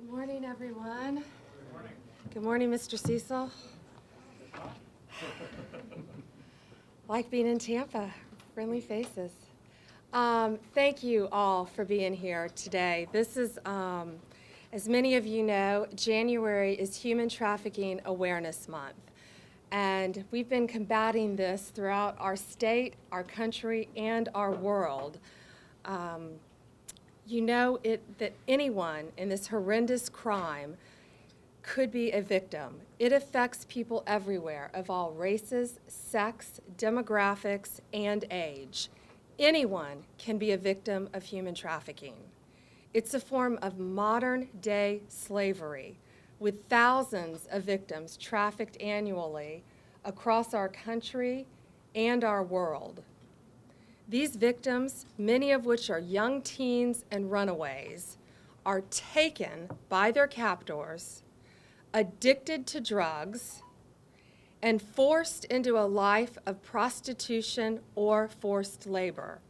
Good morning, everyone. Good morning. Good morning, Mr. Cecil. Like being in Tampa, friendly faces. Thank you all for being here today. This is, as many of you know, January is Human Trafficking Awareness Month. And we've been combating this throughout our state, our country, and our world. You know that anyone in this horrendous crime could be a victim. It affects people everywhere of all races, sex, demographics, and age. Anyone can be a victim of human trafficking. It's a form of modern-day slavery, with thousands of victims trafficked annually across our country and our world. These victims, many of which are young teens and runaways, are taken by their captors, addicted to drugs, and forced into a life of prostitution or forced labor.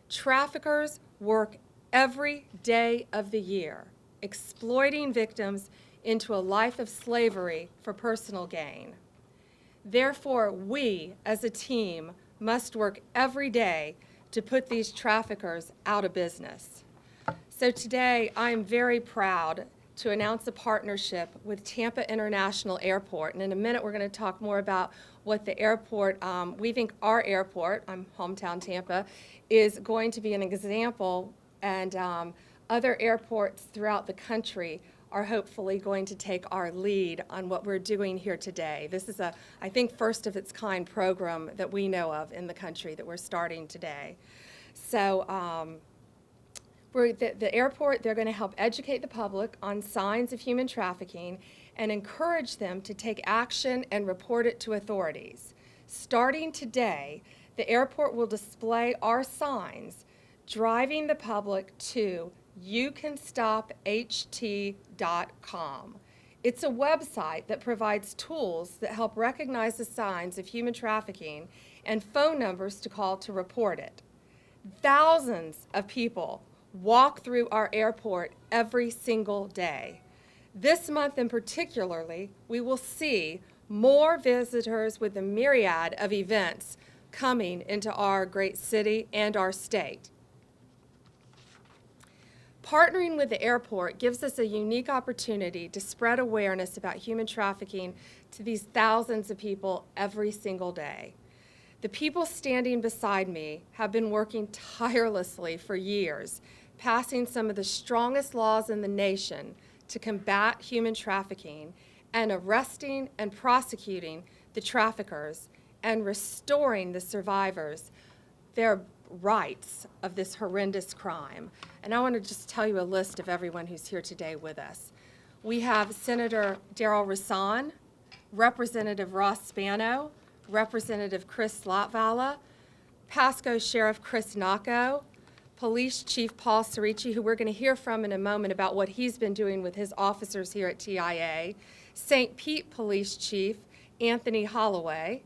Traffickers work every day of the year, exploiting victims into a life of slavery for personal gain. Therefore, we, as a team, must work every day to put these traffickers out of business. So today, I am very proud to announce a partnership with Tampa International Airport. And in a minute, we're going to talk more about what the airport, we think our airport, I'm hometown Tampa, is going to be an example, and other airports throughout the country are hopefully going to take our lead on what we're doing here today. This is a, I think, first of its kind program that we know of in the country that we're starting today. So the airport, they're going to help educate the public on signs of human trafficking and encourage them to take action and report it to authorities. Starting today, the airport will display our signs driving the public to youcanstopht.com. It's a website that provides tools that help recognize the signs of human trafficking and phone numbers to call to report it. Thousands of people walk through our airport every single day. This month in particularly, we will see more visitors with a myriad of events coming into our great city and our state. Partnering with the airport gives us a unique opportunity to spread awareness about human trafficking to these thousands of people every single day. The people standing beside me have been working tirelessly for years, passing some of the strongest laws in the nation to combat human trafficking and arresting and prosecuting the traffickers and restoring the survivors their rights of this horrendous crime. And I want to just tell you a list of everyone who's here today with us. We have Senator Darrell Rasan, Representative Ross Spano, Representative Chris Latvala, Pasco Sheriff Chris Nacco, Police Chief Paul Cerici, who we're going to hear from in a moment about what he's been doing with his officers here at TIA, St. Pete Police Chief Anthony Holloway,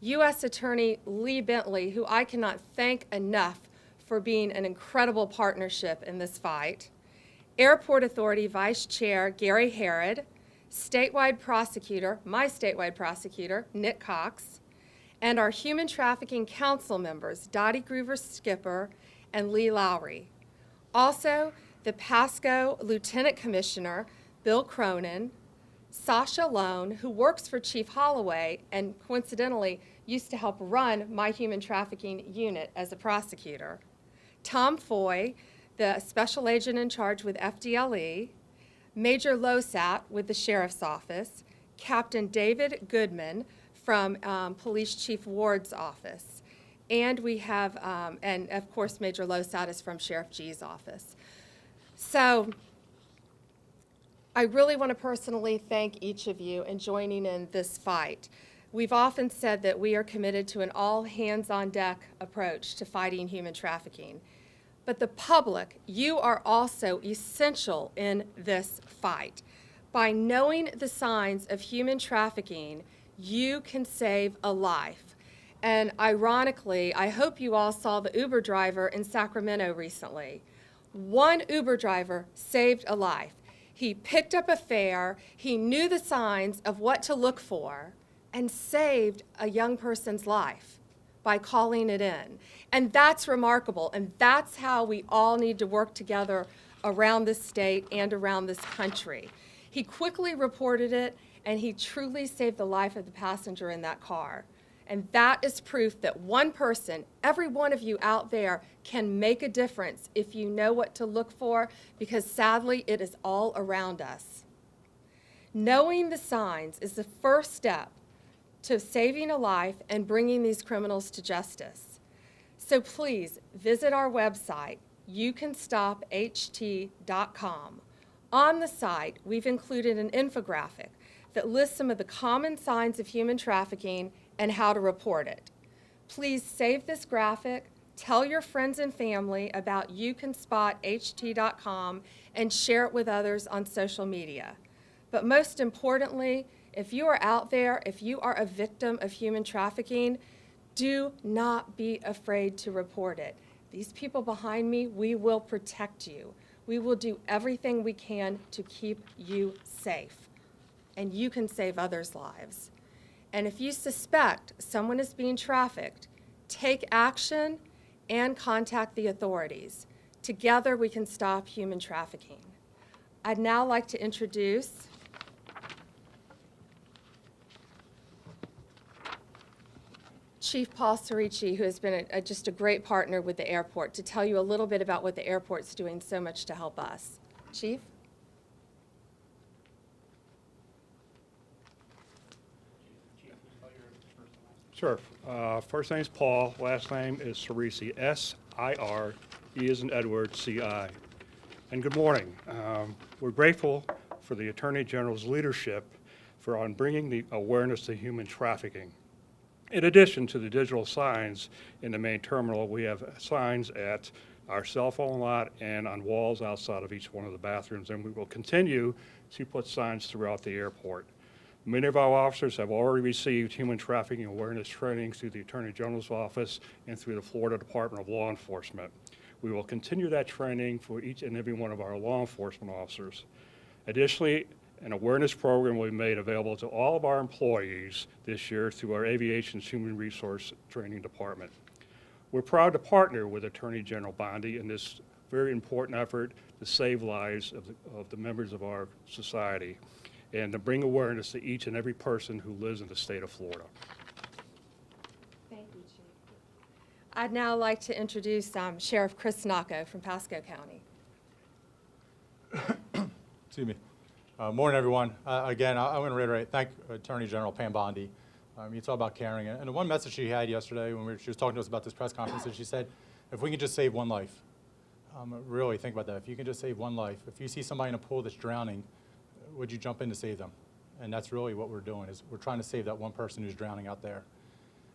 U.S. Attorney Lee Bentley, who I cannot thank enough for being an incredible partnership in this fight, Airport Authority Vice Chair Gary Herod, statewide prosecutor, my statewide prosecutor, Nick Cox, and our Human Trafficking Council members, Dottie Groover-Skipper and Lee Lowry. Also, the Pasco Lieutenant Commissioner, Bill Cronin, Sasha Lone, who works for Chief Holloway and coincidentally used to help run my human trafficking unit as a prosecutor, Tom Foy, the special agent in charge with FDLE, Major Losat with the Sheriff's Office, Captain David Goodman from Police Chief Ward's office, and we have, and of course Major Losat is from Sheriff G's office. So I really want to personally thank each of you in joining in this fight. We've often said that we are committed to an all-hands-on-deck approach to fighting human trafficking. But the public, you are also essential in this fight. By knowing the signs of human trafficking, you can save a life. And ironically, I hope you all saw the Uber driver in Sacramento recently. One Uber driver saved a life. He picked up a fare, he knew the signs of what to look for, and saved a young person's life by calling it in. And that's remarkable, and that's how we all need to work together around this state and around this country. He quickly reported it, and he truly saved the life of the passenger in that car. And that is proof that one person, every one of you out there, can make a difference if you know what to look for, because sadly, it is all around us. Knowing the signs is the first step to saving a life and bringing these criminals to justice. So please visit our website, youcanstopht.com. On the site, we've included an infographic that lists some of the common signs of human trafficking and how to report it. Please save this graphic, tell your friends and family about youcanspotht.com, and share it with others on social media. But most importantly, if you are out there, if you are a victim of human trafficking, do not be afraid to report it. These people behind me, we will protect you. We will do everything we can to keep you safe. And you can save others' lives. And if you suspect someone is being trafficked, take action and contact the authorities. Together we can stop human trafficking. I'd now like to introduce Chief Paul Cerici, who has been just a great partner with the airport, to tell you a little bit about what the airport's doing so much to help us. Chief? Sure. First name is Paul. Last name is Cerici. S-I-R. E as in Edward, C-I. And good morning. We're grateful for the Attorney General's leadership on bringing the awareness to human trafficking. In addition to the digital signs in the main terminal, we have signs at our cell phone lot and on walls outside of each one of the bathrooms, and we will continue to put signs throughout the airport. Many of our officers have already received human trafficking awareness training through the Attorney General's office and through the Florida Department of Law Enforcement. We will continue that training for each and every one of our law enforcement officers. Additionally, an awareness program will be made available to all of our employees this year through our Aviation's Human Resource Training Department. We're proud to partner with Attorney General Bondi in this very important effort to save lives of the members of our society and to bring awareness to each and every person who lives in the state of Florida. Thank you, Chief. I'd now like to introduce Sheriff Chris Nacco from Pasco County. Excuse me. Morning, everyone. Again, I want to reiterate, thank Attorney General Pam Bondi. You talk about caring, and the one message she had yesterday when she was talking to us about this press conference is she said, if we can just save one life, really think about that. If you can just save one life, if you see somebody in a pool that's drowning, would you jump in to save them? And that's really what we're doing, is we're trying to save that one person who's drowning out there.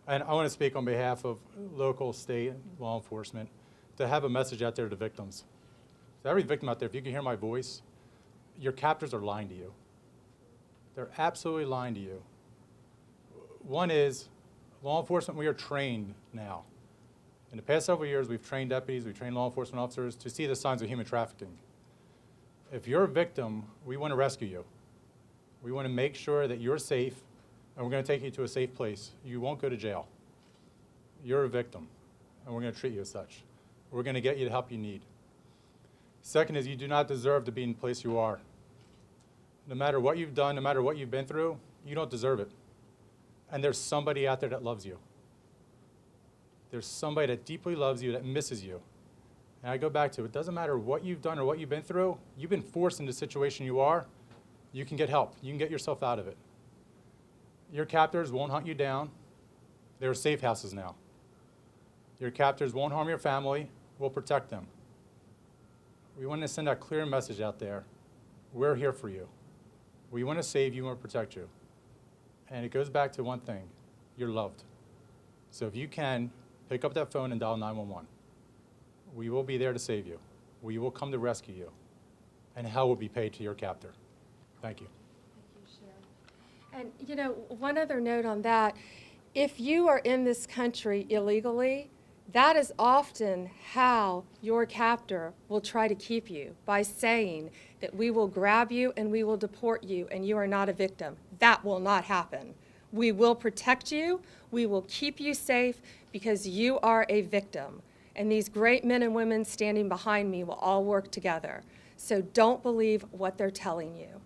And I want to speak on behalf of local, state, law enforcement to have a message out there to victims. So every victim out there, if you can hear my voice, your captors are lying to you. They're absolutely lying to you. One is, law enforcement, we are trained now. In the past several years, we've trained deputies, we've trained law enforcement officers to see the signs of human trafficking. If you're a victim, we want to rescue you. We want to make sure that you're safe, and we're going to take you to a safe place. You won't go to jail. You're a victim, and we're going to treat you as such. We're going to get you the help you need. Second is, you do not deserve to be in the place you are. No matter what you've done, no matter what you've been through, you don't deserve it. And there's somebody out there that loves you. There's somebody that deeply loves you, that misses you. And I go back to, it doesn't matter what you've done or what you've been through, you've been forced into the situation you are, you can get help. You can get yourself out of it. Your captors won't hunt you down. There are safe houses now. Your captors won't harm your family. We'll protect them. We want to send a clear message out there. We're here for you. We want to save you and protect you. And it goes back to one thing. You're loved. So if you can, pick up that phone and dial 911. We will be there to save you. We will come to rescue you. And hell will be paid to your captor. Thank you. Thank you, Sheriff. And one other note on that, if you are in this country illegally, That is often how your captor will try to keep you, by saying that we will grab you and we will deport you and you are not a victim. That will not happen. We will protect you. We will keep you safe because you are a victim. And these great men and women standing behind me will all work together. So don't believe what they're telling you.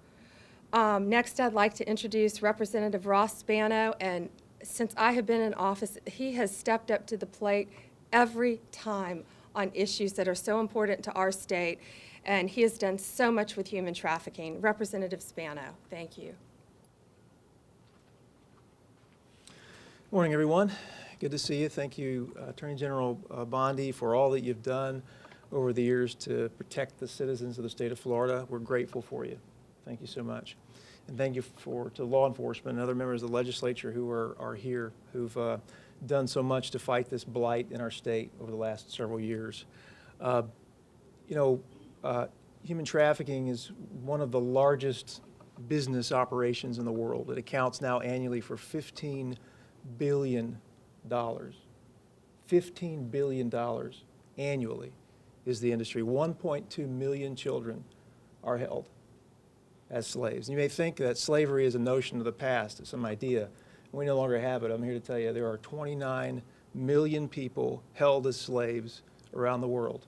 Next, I'd like to introduce Representative Ross Spano. And since I have been in office, he has stepped up to the plate every time on issues that are so important to our state. And he has done so much with human trafficking. Representative Spano, thank you. Morning, everyone. Good to see you. Thank you, Attorney General Bondi, for all that you've done over the years to protect the citizens of the state of Florida. We're grateful for you. Thank you so much. And thank you to law enforcement and other members of the legislature who are here, who've done so much to fight this blight in our state over the last several years. Human trafficking is one of the largest business operations in the world. It accounts now annually for $15 billion. $15 billion annually is the industry. 1.2 million children are held as slaves. And you may think that slavery is a notion of the past, it's some idea. We no longer have it. I'm here to tell you there are 29 million people held as slaves around the world.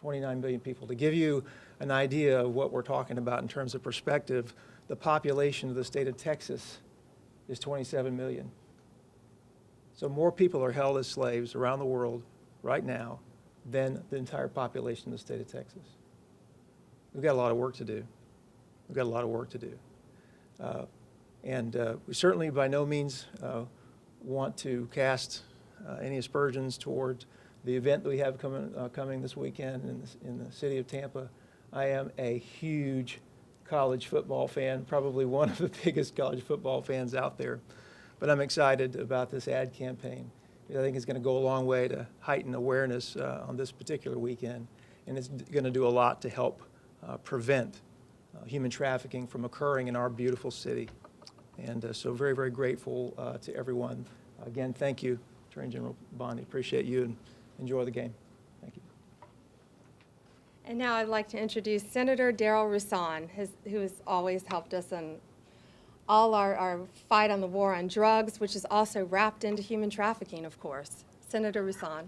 29 million people. To give you an idea of what we're talking about in terms of perspective, the population of the state of Texas is 27 million. So more people are held as slaves around the world right now than the entire population of the state of Texas. We've got a lot of work to do. We've got a lot of work to do. We certainly by no means want to cast any aspersions toward the event that we have coming this weekend in the city of Tampa. I am a huge college football fan, probably one of the biggest college football fans out there. But I'm excited about this ad campaign. I think it's going to go a long way to heighten awareness on this particular weekend, and it's going to do a lot to help prevent human trafficking from occurring in our beautiful city. And so very, very grateful to everyone. Again, thank you, Attorney General Bondi. Appreciate you, and enjoy the game. Thank you. And now I'd like to introduce Senator Darrell Roussan, who has always helped us in all our fight on the war on drugs, which is also wrapped into human trafficking, of course. Senator Roussan.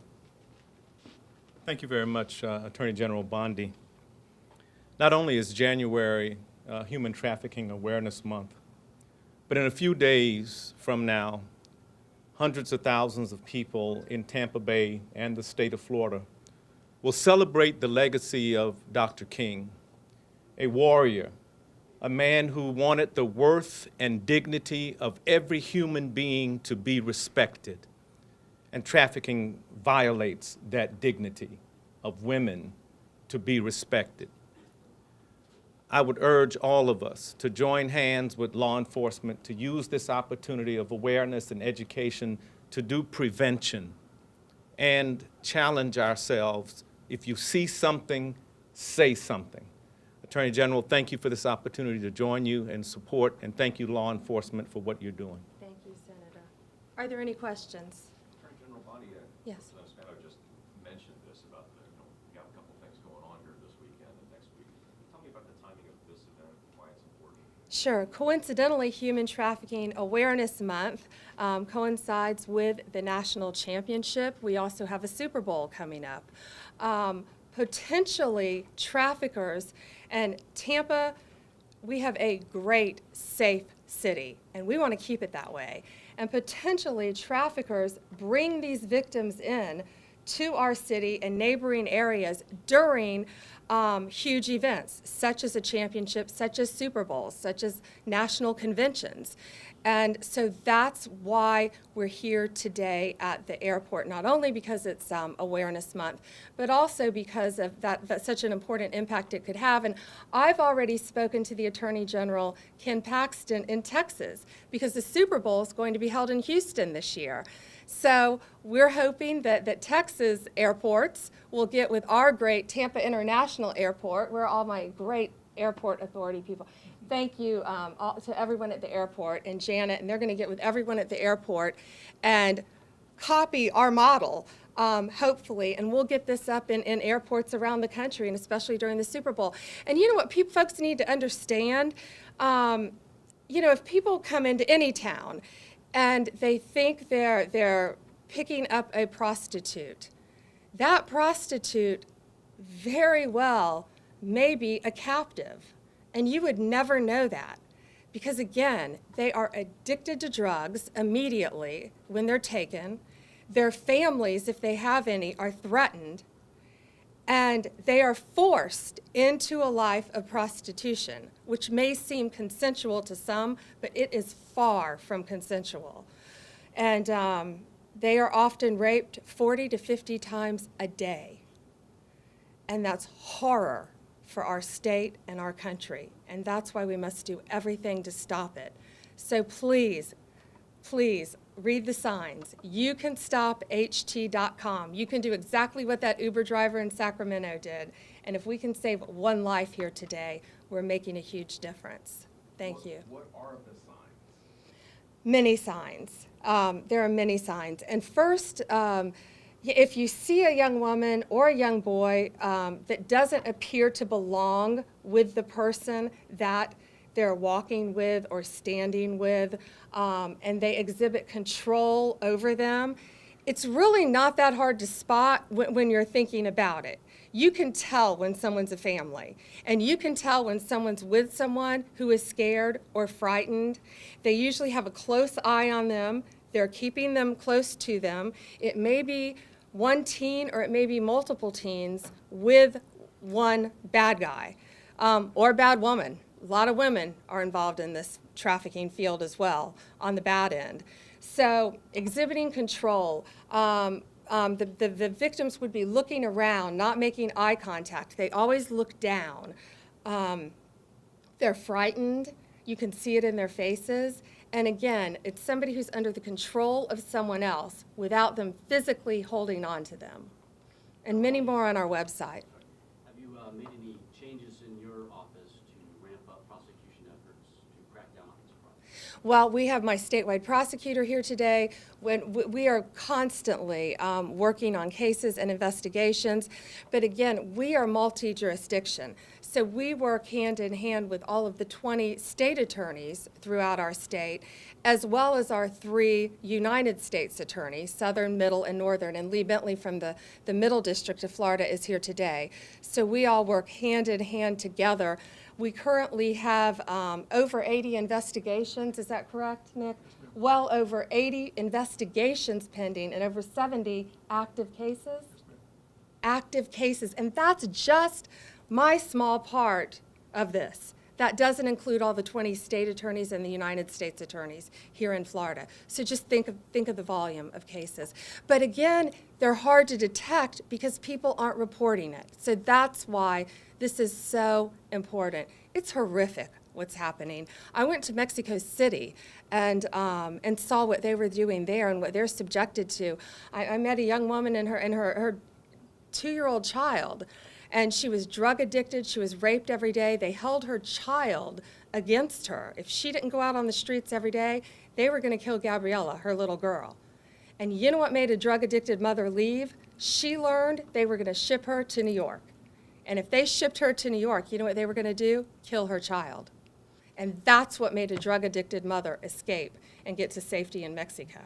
Thank you very much, Attorney General Bondi. Not only is January Human Trafficking Awareness Month, but in a few days from now, hundreds of thousands of people in Tampa Bay and the state of Florida will celebrate the legacy of Dr. King, a warrior, a man who wanted the worth and dignity of every human being to be respected. And trafficking violates that dignity of women to be respected. I would urge all of us to join hands with law enforcement to use this opportunity of awareness and education to do prevention and challenge ourselves. If you see something, say something. Attorney General, thank you for this opportunity to join you and support, and thank you, law enforcement, for what you're doing. Thank you, Senator. Are there any questions? Attorney General Bondi, Yes. Spano just mentioned this about you have a couple things going on here this weekend and next week. Tell me about the timing of this event and why it's important. Sure. Coincidentally, Human Trafficking Awareness Month coincides with the national championship. We also have a Super Bowl coming up. Potentially, traffickers, and Tampa, we have a great, safe city, and we want to keep it that way. And potentially, traffickers bring these victims in to our city and neighboring areas during huge events, such as a championship, such as Super Bowls, such as national conventions. And so that's why we're here today at the airport, not only because it's Awareness Month, but also because of that's such an important impact it could have. And I've already spoken to the Attorney General, Ken Paxton, in Texas, because the Super Bowl is going to be held in Houston this year. So we're hoping that Texas airports will get with our great Tampa International Airport, where all my great airport authority people. Thank you to everyone at the airport and Janet, and they're going to get with everyone at the airport and copy our model, hopefully, and we'll get this up in airports around the country, and especially during the Super Bowl. And you know what folks need to understand? You know, if people come into any town and they think they're picking up a prostitute, that prostitute very well may be a captive, and you would never know that. Because again, they are addicted to drugs immediately when they're taken. Their families, if they have any, are threatened. And they are forced into a life of prostitution, which may seem consensual to some, but it is far from consensual. And they are often raped 40 to 50 times a day. And that's horror for our state and our country. And that's why we must do everything to stop it. So please, please read the signs. You can stop HT.com. You can do exactly what that Uber driver in Sacramento did. And if we can save one life here today, we're making a huge difference. Thank you. What are the signs? Many signs. There are many signs. And first, if you see a young woman or a young boy that doesn't appear to belong with the person that they're walking with or standing with, and they exhibit control over them, it's really not that hard to spot when you're thinking about it. You can tell when someone's a family, and you can tell when someone's with someone who is scared or frightened. They usually have a close eye on them. They're keeping them close to them. It may be one teen or it may be multiple teens with one bad guy or bad woman. A lot of women are involved in this trafficking field as well on the bad end. So exhibiting control, the victims would be looking around, not making eye contact. They always look down. They're frightened. You can see it in their faces. And again, it's somebody who's under the control of someone else without them physically holding on to them. And many more on our website. Have you made any changes in your office to ramp up prosecution efforts to crack down on these crimes? Well, we have my statewide prosecutor here today. We are constantly working on cases and investigations. But again, we are multi-jurisdiction. So we work hand in hand with all of the 20 state attorneys throughout our state, as well as our 3 United States attorneys, Southern, Middle, and Northern. And Lee Bentley from the Middle District of Florida is here today. So we all work hand in hand together. We currently have over 80 investigations. Is that correct, Nick? Well over 80 investigations pending and over 70 active cases. Active cases. And that's just my small part of this. That doesn't include all the 20 state attorneys and the United States attorneys here in Florida. So just think of the volume of cases. But again, they're hard to detect because people aren't reporting it. So that's why this is so important. It's horrific what's happening. I went to Mexico City and saw what they were doing there and what they're subjected to. I met a young woman and her 2-year-old child. And she was drug addicted. She was raped every day. They held her child against her. If she didn't go out on the streets every day, they were going to kill Gabriella, her little girl. And you know what made a drug addicted mother leave? She learned they were going to ship her to New York. And if they shipped her to New York, you know what they were going to do? Kill her child. And that's what made a drug addicted mother escape and get to safety in Mexico.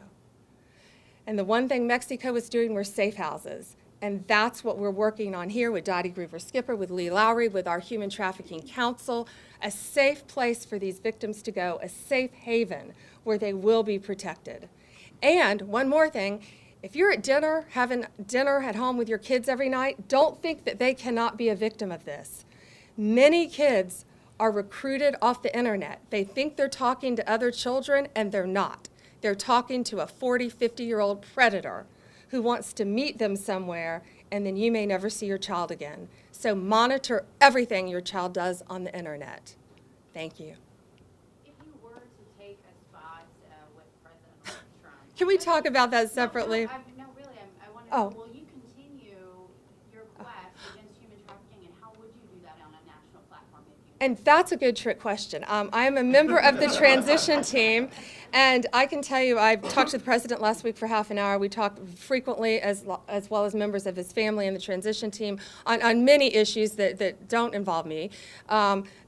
And the one thing Mexico was doing were safe houses. And that's what we're working on here with Dottie Groover-Skipper, with Lee Lowry, with our Human Trafficking Council, a safe place for these victims to go, a safe haven where they will be protected. And one more thing, if you're at dinner, having dinner at home with your kids every night, don't think that they cannot be a victim of this. Many kids are recruited off the internet. They think they're talking to other children, and they're not. They're talking to a 40, 50-year-old predator who wants to meet them somewhere, and then you may never see your child again. So monitor everything your child does on the internet. Thank you. If you were to take a spot with President Trump. Can we talk about that separately? No, really, I want to Oh. know, will you continue your quest against human trafficking, and how would you do that on a national platform if you? And that's a good trick question. I am a member of the transition team, And I can tell you, I talked to the president last week for half an hour. We talked frequently, as well as members of his family and the transition team, on many issues that don't involve me.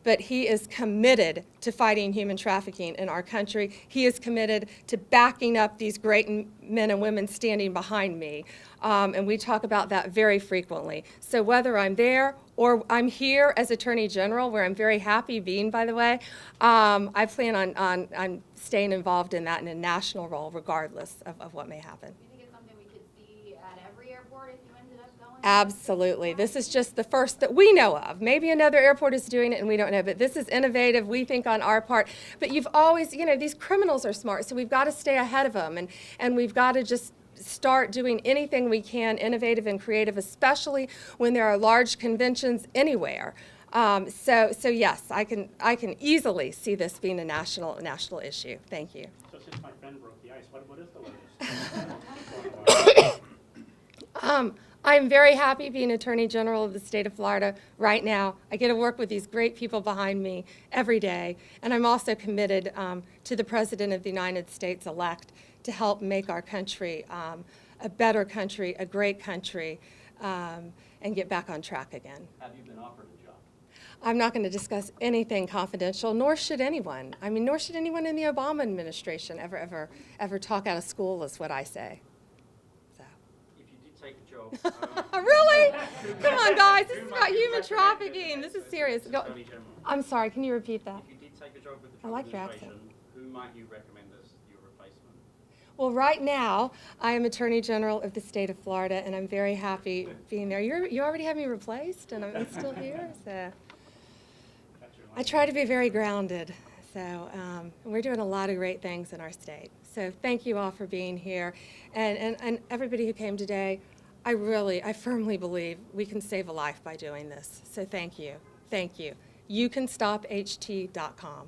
But he is committed to fighting human trafficking in our country. He is committed to backing up these great men and women standing behind me. And we talk about that very frequently. So whether I'm there or I'm here as Attorney General, where I'm very happy being, by the way, I plan on staying involved in that in a national role, regardless of what may happen. Do you think it's something we could see at every airport if you ended up going? Absolutely. This is just the first that we know of. Maybe another airport is doing it and we don't know, but this is innovative, we think, on our part. But you've always, you know, these criminals are smart, so we've got to stay ahead of them, and we've got to just start doing anything we can, innovative and creative, especially when there are large conventions anywhere. So yes, I can easily see this being a national issue. Thank you. So since my friend broke the ice, what is the latest? I'm very happy being Attorney General of the state of Florida right now. I get to work with these great people behind me every day, and I'm also committed to the President of the United States-elect to help make our country a better country, a great country, and get back on track again. Have you been offered a job? I'm not going to discuss anything confidential, nor should anyone. I mean, nor should anyone in the Obama administration ever talk out of school, is what I say. So. If you did take a job, Really? Come on, guys. This is about human trafficking. This is serious. Go. Attorney General, I'm sorry. Can you repeat that? if you did take a job with the I Trump like your administration, accent. who might you recommend as your replacement? Well, right now, I am Attorney General of the state of Florida, and I'm very happy being there. You already have me replaced, and I'm still here. So I try to be very grounded. So we're doing a lot of great things in our state. So thank you all for being here, and everybody who came today. I firmly believe we can save a life by doing this. So thank you. Thank you. YouCanStopHT.com.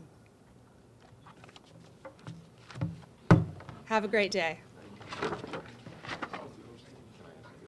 Have a great day.